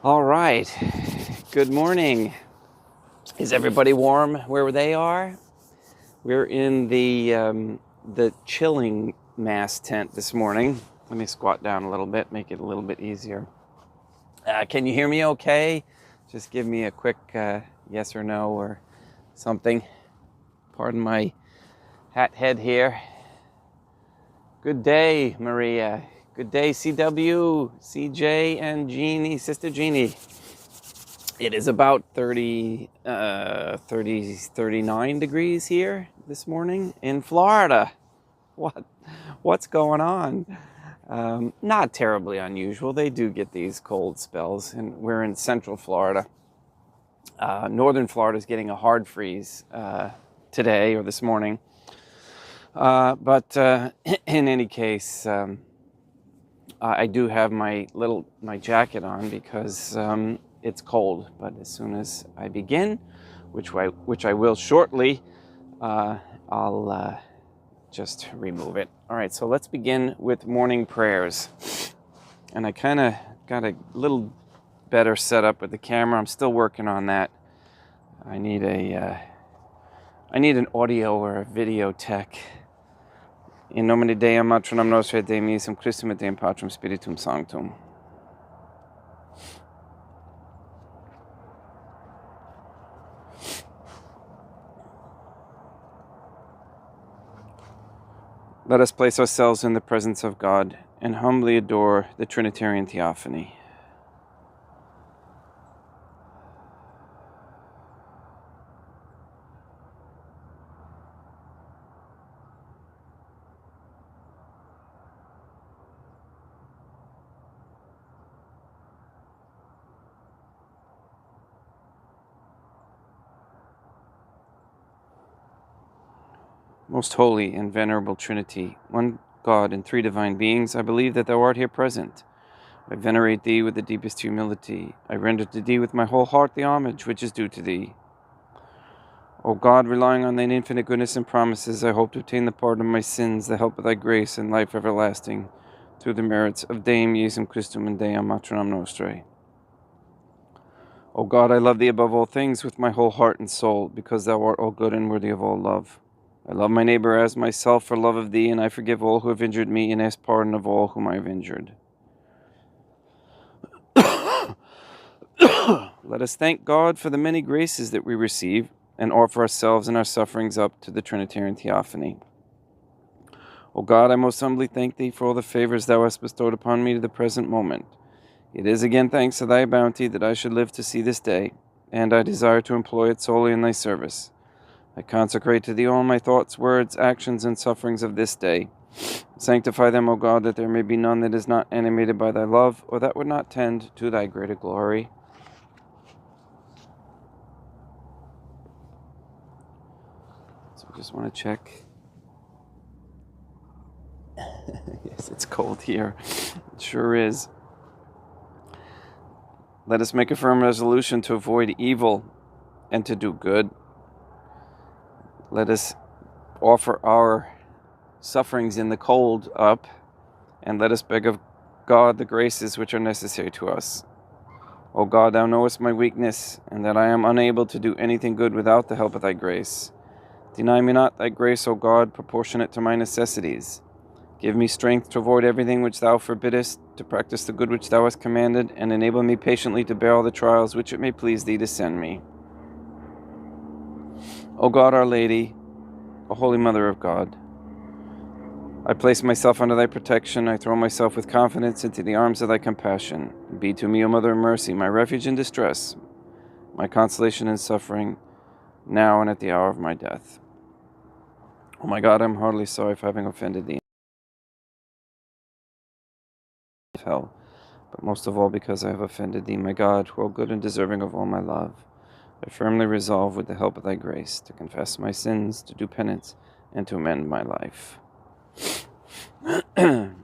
All right. Good morning. Is everybody warm where they are? We're in the chilling mass tent this morning. Let me squat down a little bit, make it a little bit easier. Can you hear me okay? Just give me a quick yes or no or something. Pardon my hat head here. Good day, Maria. Good day, CW, CJ, and Jeannie, Sister Jeannie. It is about 39 degrees here this morning in Florida. What's going on? Not terribly unusual. They do get these cold spells, and we're in central Florida. Northern Florida is getting a hard freeze today or this morning. But in any case, I do have my jacket on because it's cold. But as soon as I begin, which I will shortly, I'll just remove it. All right, so let's begin with morning prayers. And I kind of got a little better setup with the camera. I'm still working on that. I need an audio or a video tech. In nomine Dei, Matronam Nostrae, Dei Misum Christum et Deum Patrum Spiritum Sanctum. Let us place ourselves in the presence of God and humbly adore the Trinitarian Theophany. Most holy and venerable Trinity, one God and three divine beings, I believe that thou art here present. I venerate thee with the deepest humility. I render to thee with my whole heart the homage which is due to thee. O God, relying on thine infinite goodness and promises, I hope to obtain the pardon of my sins, the help of thy grace, and life everlasting, through the merits of Deum Iesum Christum and Deum Matronam Nostrae. O God, I love thee above all things with my whole heart and soul, because thou art all good and worthy of all love. I love my neighbor as myself for love of thee, and I forgive all who have injured me, and ask pardon of all whom I have injured. Let us thank God for the many graces that we receive, and offer ourselves and our sufferings up to the Trinitarian Theophany. O God, I most humbly thank thee for all the favors thou hast bestowed upon me to the present moment. It is again thanks to thy bounty that I should live to see this day, and I desire to employ it solely in thy service. I consecrate to thee all my thoughts, words, actions, and sufferings of this day. Sanctify them, O God, that there may be none that is not animated by thy love, or that would not tend to thy greater glory. So I just want to check. Yes, it's cold here. It sure is. Let us make a firm resolution to avoid evil and to do good. Let us offer our sufferings in the cold up, and let us beg of God the graces which are necessary to us. O God, thou knowest my weakness, and that I am unable to do anything good without the help of thy grace. Deny me not thy grace, O God, proportionate to my necessities. Give me strength to avoid everything which thou forbiddest, to practice the good which thou hast commanded, and enable me patiently to bear all the trials which it may please thee to send me. O God, Our Lady, O Holy Mother of God, I place myself under thy protection. I throw myself with confidence into the arms of thy compassion. Be to me, O Mother of Mercy, my refuge in distress, my consolation in suffering, now and at the hour of my death. O my God, I am heartily sorry for having offended thee. Hell, but most of all because I have offended thee, my God, who art good and deserving of all my love. I firmly resolve, with the help of thy grace, to confess my sins, to do penance, and to amend my life. And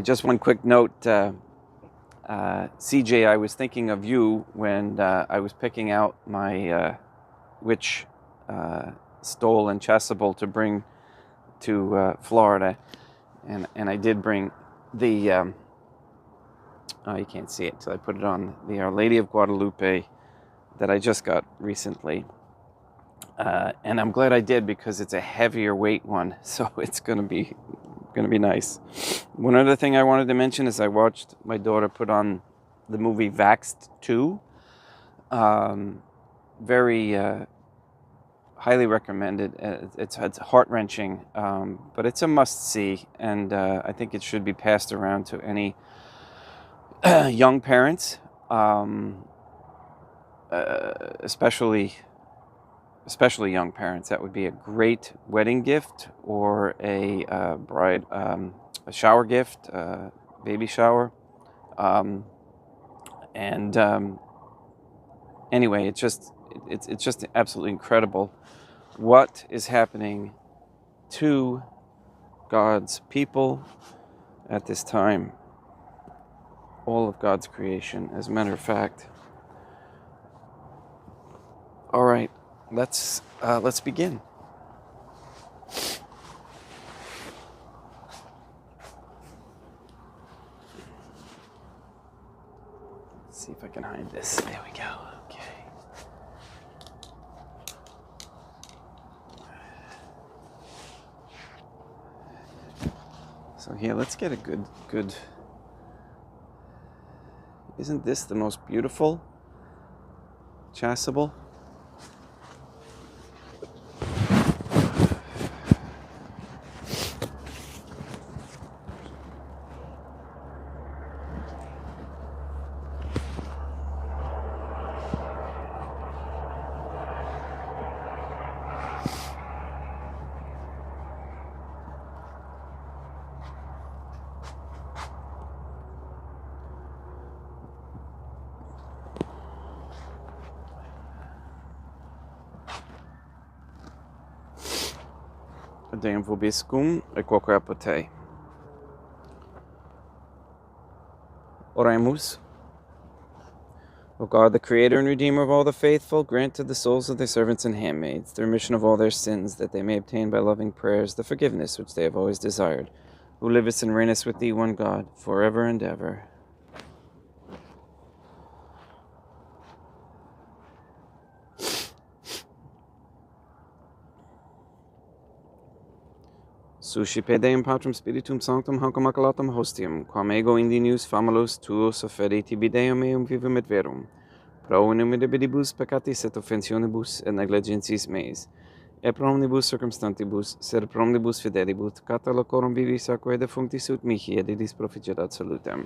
just one quick note, CJ, I was thinking of you when I was picking out my which stole and chasuble to bring to Florida, and I did bring the You can't see it, so I put it on the Our Lady of Guadalupe that I just got recently. And I'm glad I did, because it's a heavier weight one, so it's gonna be nice. One other thing I wanted to mention is I watched my daughter put on the movie Vaxxed 2. Very highly recommended. It's heart-wrenching, but it's a must-see, and I think it should be passed around to any young parents, especially young parents. That would be a great wedding gift, or a bride, a shower gift, baby shower, anyway, it's just absolutely incredible what is happening to God's people at this time. All of God's creation, as a matter of fact. All right, let's begin. Let's see if I can hide this. There we go. Okay. So here, let's get a good. Isn't this the most beautiful chasuble? Deum vobiscum et quoque apotei. Oremus. O God, the Creator and Redeemer of all the faithful, grant to the souls of thy servants and handmaids the remission of all their sins, that they may obtain by loving prayers the forgiveness which they have always desired, who livest and reignest with thee, one God, forever and ever. Suscipe Deum Patrum Spiritum Sanctum hanc immaculatum hostium, quam ego indinius famulus tuos offeri tibi Deum meum vivum et verum, pro innumerabilibus peccatis et offensionibus et negligentis meis, et pro omnibus circumstantibus, sed pro omnibus fidelibus, cata locorum vivis aquae defunctis ut mihi et idis proficerat salutem.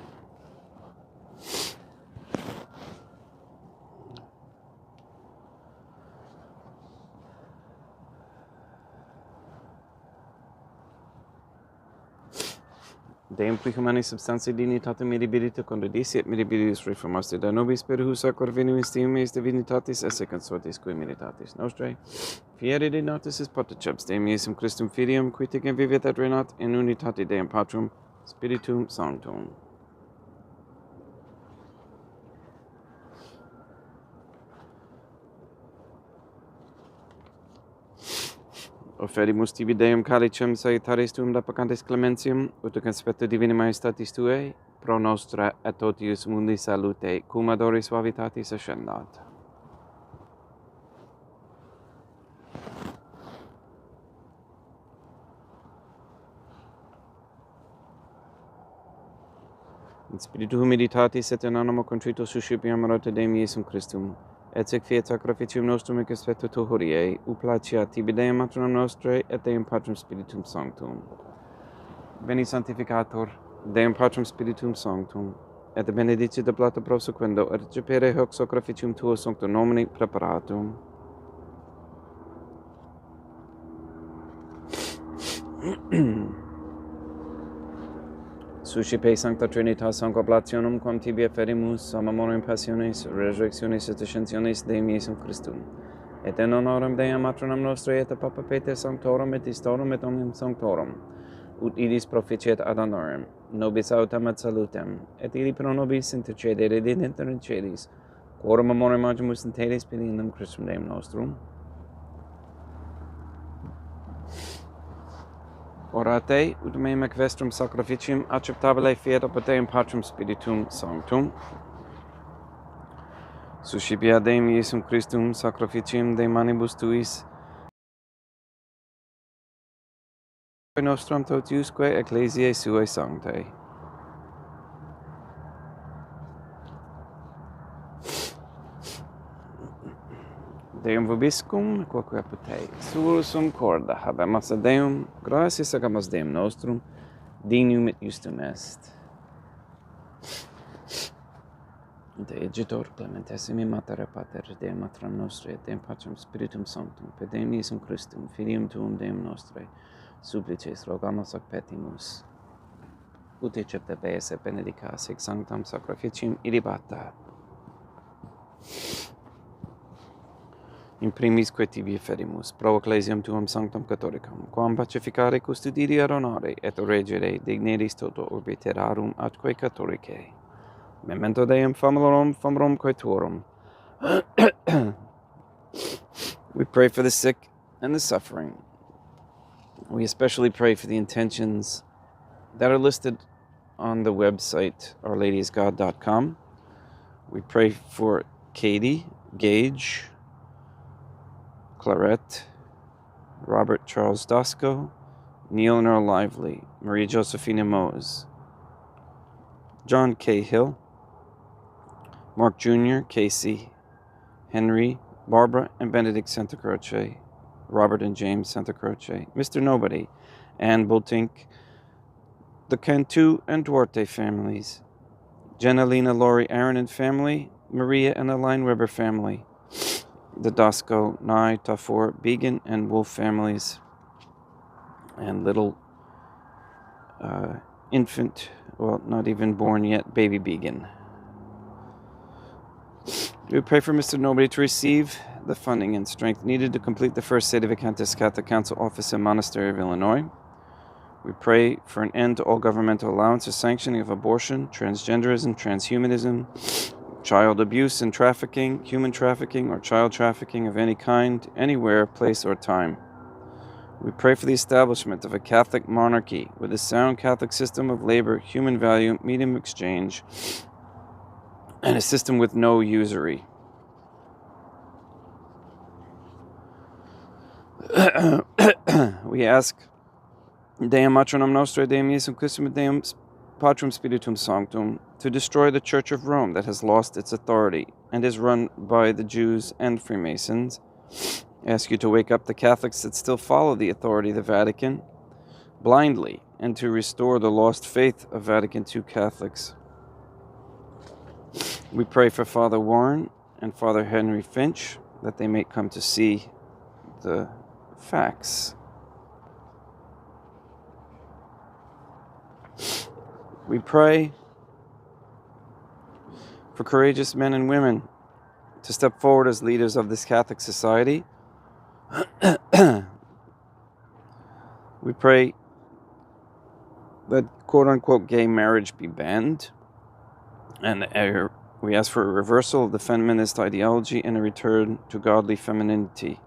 Deum qui humani substantiae dignitatem mirabilite condidisi et mirabilis reformaste da nobis per hus aquar venumis tium eis divinitatis esse consortis qui militatis nostrae, fieri de natis is potaceps Deum Iesum Christum Filium, qui tecem vivet et renat in unitate Deum Patrum Spiritum Sanctum. Offerimus tibi Deum calicem salutaris tuum da peccantis clementium, ut conspecto divini majestatis tuae, pro nostra et totius mundi salute, cum adoris suavitatis ascendat. In spiritu humilitatis et in animo contrito suscipiam rota Deum Iesum Christum, et sec fiat sacrificium nostrum in conspecto tu hodie, uplacia tibi Deum matronam nostrae et Deum Patrum Spiritum Sanctum. Beni sanctificator Deum Patrum Spiritum Sanctum, et benedicit de plata prosequendo, et recepere hoc sacrificium tuo sanctum nomini preparatum. Suscipe Sancta Trinitas Sanct Oblationum, quam tibi efferimus, amamorem passiones, resurrectionis et ascensionis Deum Iesum Christum, et in honorem Deum Matronam Nostrae et Papa Peter Sanctorum et Istorum et Omnium Sanctorum, ut idis proficiet ad honorem, nobis autem et salutem, et ili pro nobis intercedere didenter in celis, quorum amorem agimus in telis pilendum Christum Deum Nostrum. Orate, ut me vestrum sacrificium acceptabile fiat op Deum Patrum Spiritum Sanctum. Suscipia Deum Iesum Christum sacrificium de manibus tuis nostrum totiusque ecclesiae suae sanctae. Deum vobiscum, quoque apud sursum corda, habemus a Deum, gratias agamus Deum nostrum, dignum et justum est. De egitor clementissimi mater pater, Deum matram nostre, et Deum Patrum Spiritum Sanctum, per Deum Iesum Christum, Filium Tuum Deum Nostre, supplices rogamus ac petimus. Ut eccepte bees et benedicas, ex sanctam sacrificium ilibata. In primis quae tibi ferimus, pro ecclesiam tuam sanctam catholicam, quam pacificare custodire ad honore, et regere digneris toto urbi terrarum atque catholicae. Memento Deum famorum coeturum. We pray for the sick and the suffering. We especially pray for the intentions that are listed on the website ourladiesgod.com. We pray for Katie, Gage, Clarette, Robert Charles Dosco, Neil and Earl Lively, Maria Josephina Mose, John K. Hill, Mark Jr., Casey, Henry, Barbara and Benedict Santa Croce, Robert and James Santa Croce, Mr. Nobody, Anne Bultink, the Cantu and Duarte families, Jenalina, Laurie, Aaron and family, Maria and Aline Weber family, the Dosco, Nye, Tafor, Began, and Wolf families, and little infant, well, not even born yet, baby Began. We pray for Mr. Nobody to receive the funding and strength needed to complete the first Sedevacantist Catholic Council office in Monastery of Illinois. We pray for an end to all governmental allowance or sanctioning of abortion, transgenderism, transhumanism, child abuse and trafficking, human trafficking, or child trafficking of any kind, anywhere, place, or time. We pray for the establishment of a Catholic monarchy with a sound Catholic system of labor, human value, medium exchange, and a system with no usury. We ask Deum Matronum Nostrae, Deum Iesum Christum, et Deum Patrum Spiritum Sanctum, to destroy the Church of Rome that has lost its authority and is run by the Jews and Freemasons. I ask you to wake up the Catholics that still follow the authority of the Vatican blindly and to restore the lost faith of Vatican II Catholics. We pray for Father Warren and Father Henry Finch that they may come to see the facts. We pray for courageous men and women to step forward as leaders of this Catholic society. We pray that quote-unquote gay marriage be banned, and we ask for a reversal of the feminist ideology and a return to godly femininity.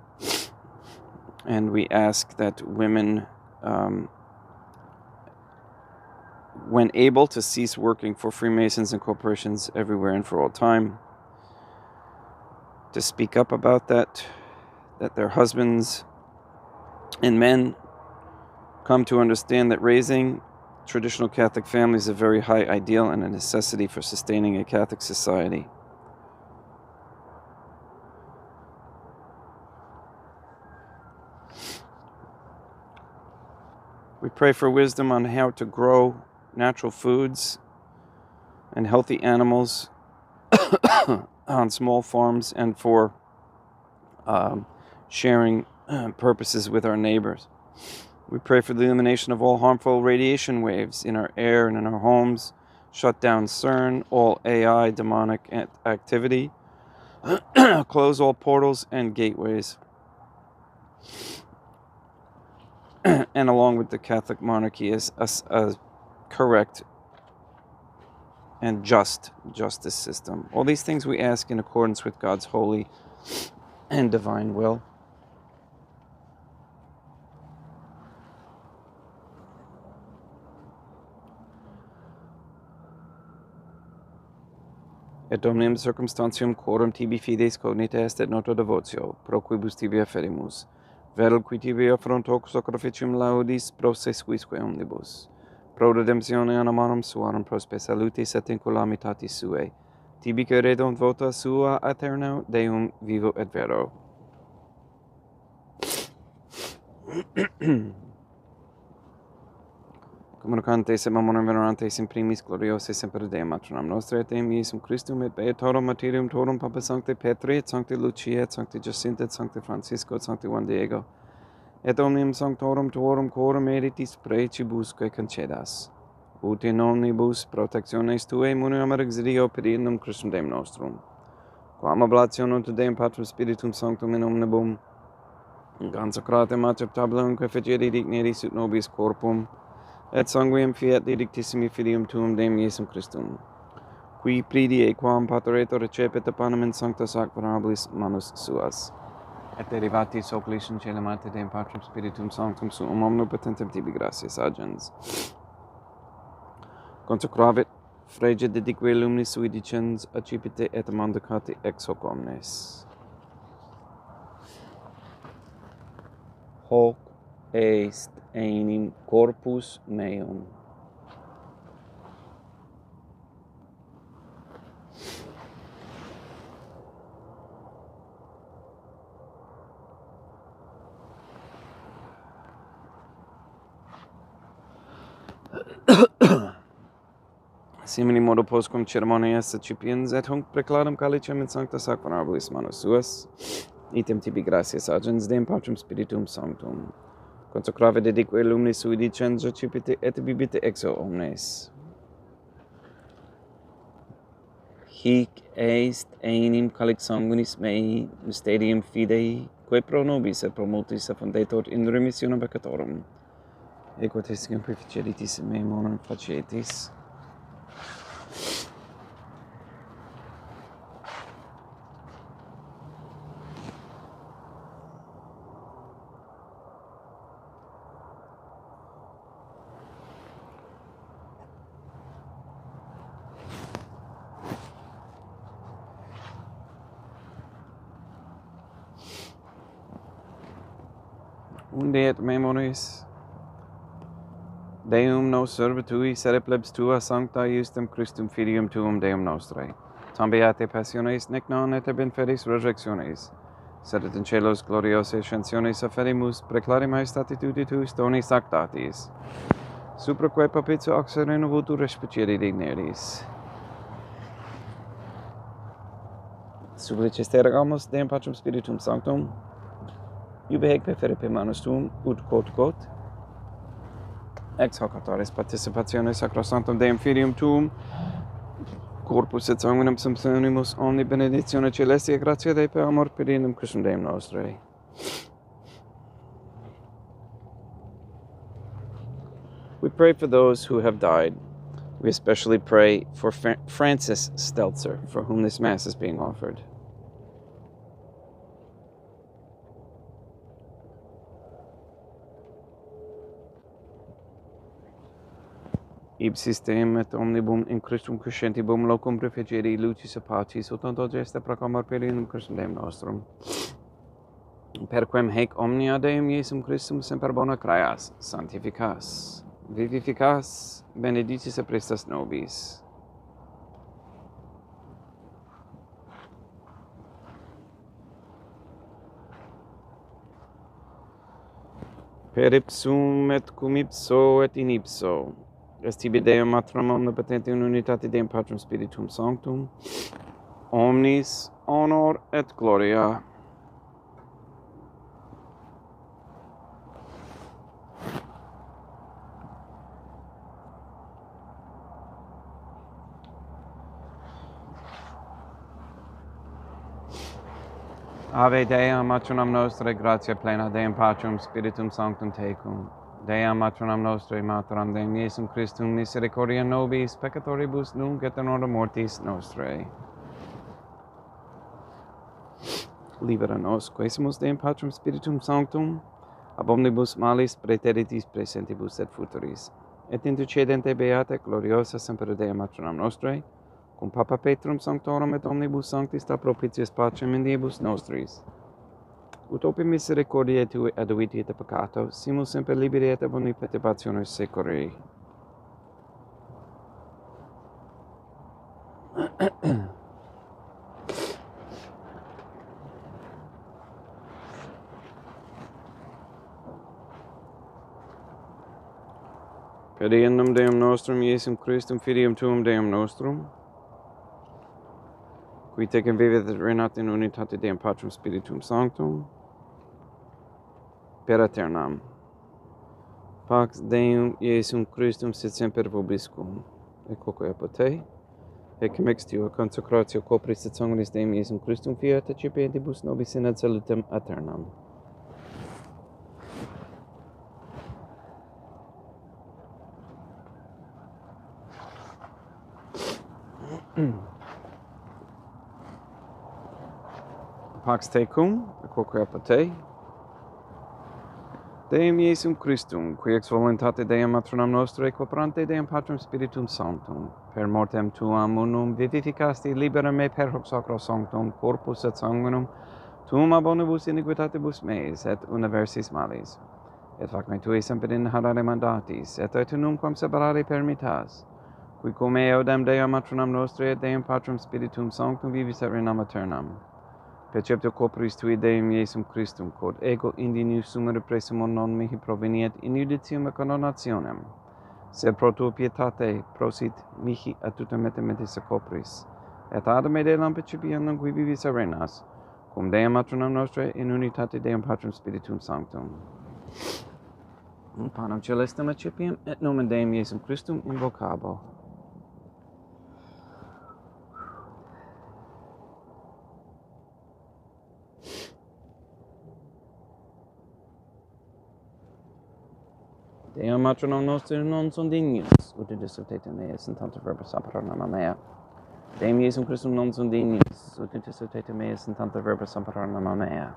And we ask that women, when able, to cease working for Freemasons and corporations everywhere and for all time, to speak up about that their husbands and men come to understand that raising traditional Catholic families is a very high ideal and a necessity for sustaining a Catholic society. We pray for wisdom on how to grow natural foods and healthy animals on small farms and for sharing purposes with our neighbors. We pray for the elimination of all harmful radiation waves in our air and in our homes, shut down CERN, all AI demonic activity, close all portals and gateways. And along with the Catholic monarchy is a correct and just justice system. All these things we ask in accordance with God's holy and divine will. et omnium circumstantium quorum tibi fides cognita est et nota devotio, pro quibus tibi afferimus, vel qui tibi affront hoc sacrificium laudis pro sesquisque omnibus, pro redemptione animarum suarum prospe salutis et inculamitatis suae, tibi que redunt vota sua aeterno Deum vivo et vero. Communicantes et mamonem venerantes in primis gloriose semper Deum matronam nostre et Deum Iesum Christum et beatorum martyrium torum Papa Sancte Petri et Sancte Lucia et Sancte Jacinta et Sancte Francisco et Sancte Juan Diego et omnium sanctorum tuorum quorum meritis precibusque concedas, ut in omnibus protectiones tuae muniam exilio per innum Christum Deum nostrum, quam oblation unto Deum Patrum Spiritum Sanctum in omnibum consecratem acceptabilem quaefigere digneris ut nobis corpum et sanguinem fiat dedictissimi filium tuum Deum Iesum Christum, qui pridie quam pateretur recepit panem in sancta sacramentablis manus suas, et derivatis oculis in caelum ante Deum Patrum Spiritum Sanctum suum omnipotentem tibi gratias agens. Consecravit frege dedique lumnis sui dicens accipite et mandicati ex hoc omnes. Hoc est enim corpus meum. Simini modo postquam ceremonias accipiens et hunc precladam calicem in sancta sacramentablis manus suas, item tibi gratias agens Deum Patrum Spiritum Sanctum. Consecrave dedique lumnis sui dicens accipite et bibite exo omnes. Hic est enim calix sanguinis mei mysterium fidei, quae pro nobis et pro multis affundetur in remissionem peccatorum. Equo testigum perficeritis in me monum facietis. Unde et memoris Deum nos servitui sere plebs tua sancta iustem Christum filium tuum Deum nostre. Tambiate passiones nec non et ab inferis resurrectiones, sed et in celos gloriose ascensiones afferimus preclari maestati tuti tuis donis actatis, supraque papitio oxereno vutur respicere digneris. Sublices te regamus Deum Patrum Spiritum Sanctum, iube hec perfere per manus tuum, ut quod, ex hoc autoris participationes sacrosanctum Deum Filium tuum, corpus et sanguinem subsunimus omni benedictione celesti et gratia Dei per amor per innum Christum Deum nostre. We pray for those who have died. We especially pray for Francis Stelzer, for whom this Mass is being offered. Ipsis Deum et omnibum in Christum crescentibum locum prefigeri lucis et pacis, ut tanto gesta proclamar per innum Christum Deum nostrum. Perquem haec omnia Deum Iesum Christum semper bona creas, sanctificas, vivificas, benedicis et prestas nobis. Per ipsum et cum ipso et in ipso, est tibi Deum Matram omnipotente in unitate Deum Patrum Spiritum Sanctum, omnis honor et gloria. Ave Deum matronam nostrae, gratia plena Deum Patrum Spiritum Sanctum tecum. Deum matronam nostrae, materam Deum Iesum Christum, misericordia nobis peccatoribus nunc et in hora mortis nostrae. Libera nos, quaesimus Deum Patrum Spiritum Sanctum, ab omnibus malis praeteritis presentibus et futuris, et intercedente beata gloriosa semper Deum matronam nostrae, cum Papa Petrum Sanctorum et omnibus sanctis ta propitius pacem in diebus nostris. Ut opi misericordiae tui aduiti et peccato, simus semper liberi et boni perturbationis securi. Pediendum Deum nostrum, Iesum Christum, filium tuum Deum nostrum, qui tecum vivit et renat in unitate Deum Patrum Spiritum Sanctum, per aeternam. Pax Deum Iesum Christum sit semper vobiscum, et quoque apote, et commixtio consecratio copris et sanguinis Deum Iesum Christum fiat et cipientibus nobis in ad salutem aeternam. Pax tecum, et quoque apote, Deum Iesum Christum, qui ex voluntate Deum matronam nostrae quoperante Deum Patrum Spiritum Sanctum, per mortem tuam unum vivificasti libera me per hoc sacro sanctum corpus et sanguinum tuum ab omnibus iniquitatibus meis et universis malis, et fac me tui semper inharare mandatis, et et nunquam separare permittas, qui cum eodem Deum matronam nostrae et Deum Patrum Spiritum Sanctum vivis et renam aeternam. Percepto corporis tui Deum Iesum Christum, quod ego indi sumere presimo non mihi proveniet in judicium et condonationem, sed pro tua pietate prosit mihi ad tutam metis corporis, et ad me delam percipiendum qui vivis et renas, cum Deum matronam nostrae in unitate Deum Patrum Spiritum Sanctum. Panem celestem accipiem, et nomen Deum Iesum Christum invocabo. Deum matronam nostrum non sunt dignius, ut dissertate meas in tanto verba sampranam mea. Deum Iesum Christum non sunt dignius, ut dissertate meas in tanto verba sampranam mea.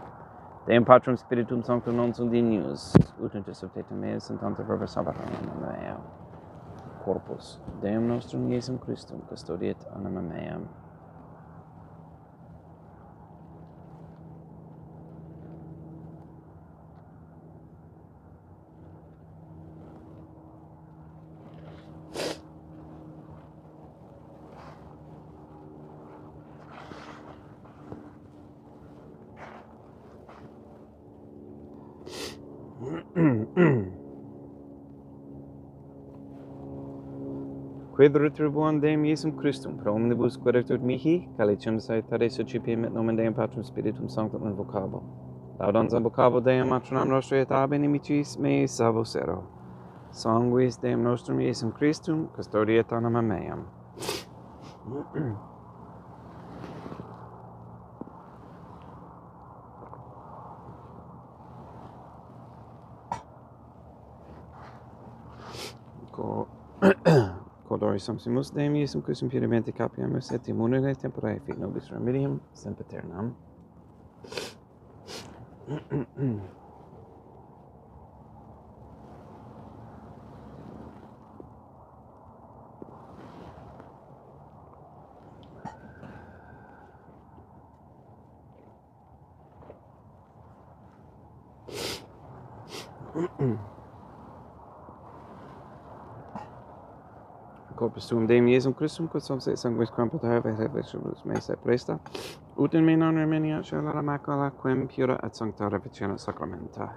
Deum Patrum Spiritum Sanctum non sunt dignius, ut dissertate meas in tanto verba sampranam mea. Corpus Deum nostrum Iesum Christum custodiet anima meam. Quid retribuam Deum Iesum Christum pro omnibus quaerectur mihi, calicem saetare socipiem et nomen Deum Patrum Spiritum Sanctum invocabo. Laudans invocabo Deum matronam nostrae et ab inimicis meis salvosero. Sanguis Deum nostrum Iesum Christum custodiet anima meam. Codori samsimus Deum Iesum Christum puramente capiamus et immunire tempore fit nobis remedium sempiternam. Corpus tuum Deum Iesum Christum, quod subse sanguis quam potere et vexibus meis et presta, ut in me non remeniat la macula quem pura et sancta reficione sacramenta.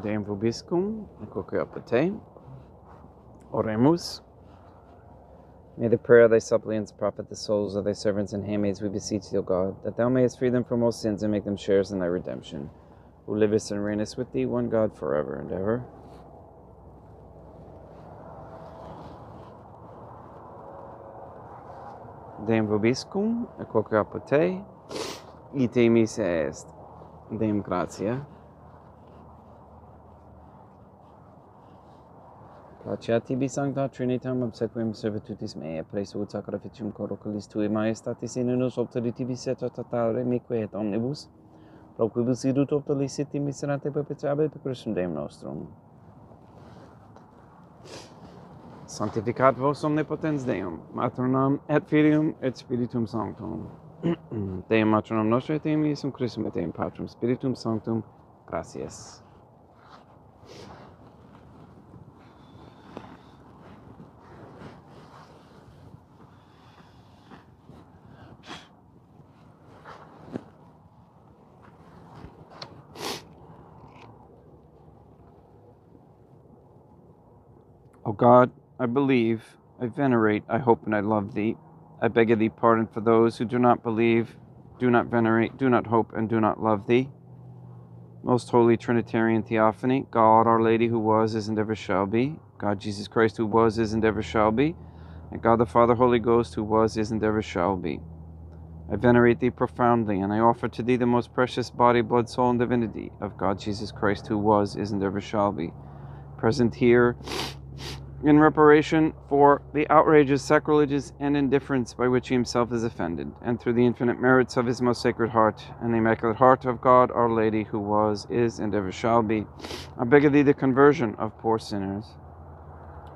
Deum vobiscum, quoque apate. Oremus. May the prayer of thy suppliants profit the souls of thy servants and handmaids, we beseech thee, O God, that thou mayest free them from all sins and make them sharers in thy redemption, who livest and reignest with thee, one God, forever and ever. Deum vobiscum, quoque apate. Ite missa est. Deum gratia. Placea tibi sancta Trinitam obsequium servitutis mea, preso ut sacrificium corporis tui majestatis in unus opteri tibi seto totale mique et omnibus, pro quibus idut opteri siti miserate perpetuabe per Christum Deum nostrum. Sanctificat vos omnipotens Deum, Matronam et Filium et Spiritum Sanctum. Deum Matronam nostra et Deum Iesum Christum et Deum Patrum Spiritum Sanctum. Gracias. O God, I believe, I venerate, I hope, and I love thee. I beg of thee pardon for those who do not believe, do not venerate, do not hope, and do not love thee. Most holy Trinitarian Theophany, God, Our Lady, who was, is, and ever shall be, God Jesus Christ, who was, is, and ever shall be, and God the Father, Holy Ghost, who was, is, and ever shall be. I venerate thee profoundly, and I offer to thee the most precious body, blood, soul, and divinity of God Jesus Christ, who was, is, and ever shall be, present here in reparation for the outrages, sacrileges, and indifference by which he himself is offended, and through the infinite merits of his most sacred heart, and the Immaculate Heart of God, Our Lady, who was, is, and ever shall be, I beg of thee the conversion of poor sinners.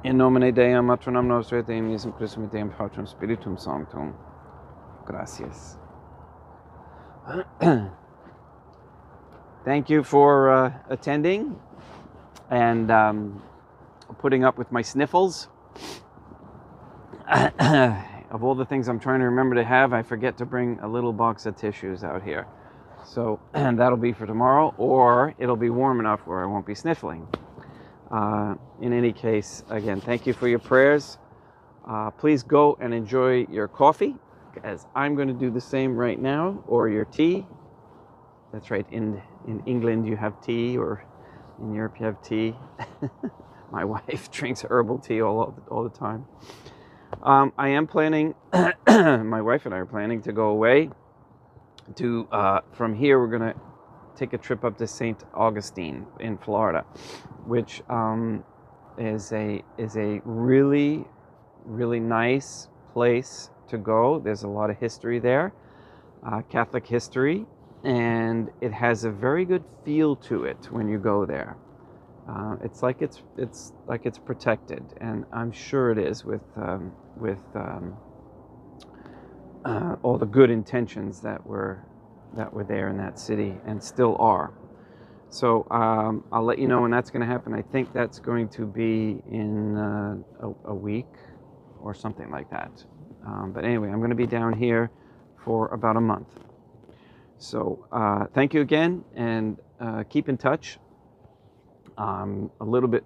In nomine Deum, Matronam Nostra, et Deum Iesum Christum, et Deum Patrum Spiritum Sanctum. Gracias. Thank you for attending, and putting up with my sniffles. Of all the things I'm trying to remember to have, I forget to bring a little box of tissues out here. So that'll be for tomorrow, or it'll be warm enough where I won't be sniffling. In any case, again, thank you for your prayers. Please go and enjoy your coffee, as I'm going to do the same right now, or your tea. That's right, in England you have tea, or in Europe you have tea. My wife drinks herbal tea all the time. I am planning, my wife and I are planning to go away to, from here we're going to take a trip up to St. Augustine in Florida, which is a really, really nice place to go. There's a lot of history there, Catholic history, and it has a very good feel to it when you go there. It's like it's protected, and I'm sure it is with all the good intentions that were there in that city and still are. So I'll let you know when that's going to happen. I think that's going to be in a week or something like that. But anyway, I'm going to be down here for about a month. So thank you again, and keep in touch. I'm a little bit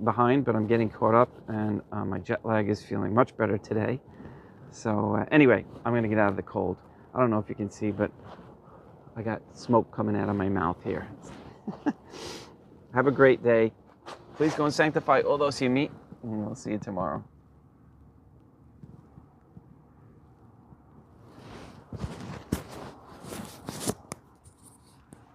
behind, but I'm getting caught up, and my jet lag is feeling much better today. So anyway, I'm going to get out of the cold. I don't know if you can see, but I got smoke coming out of my mouth here. Have a great day. Please go and sanctify all those you meet, and we'll see you tomorrow.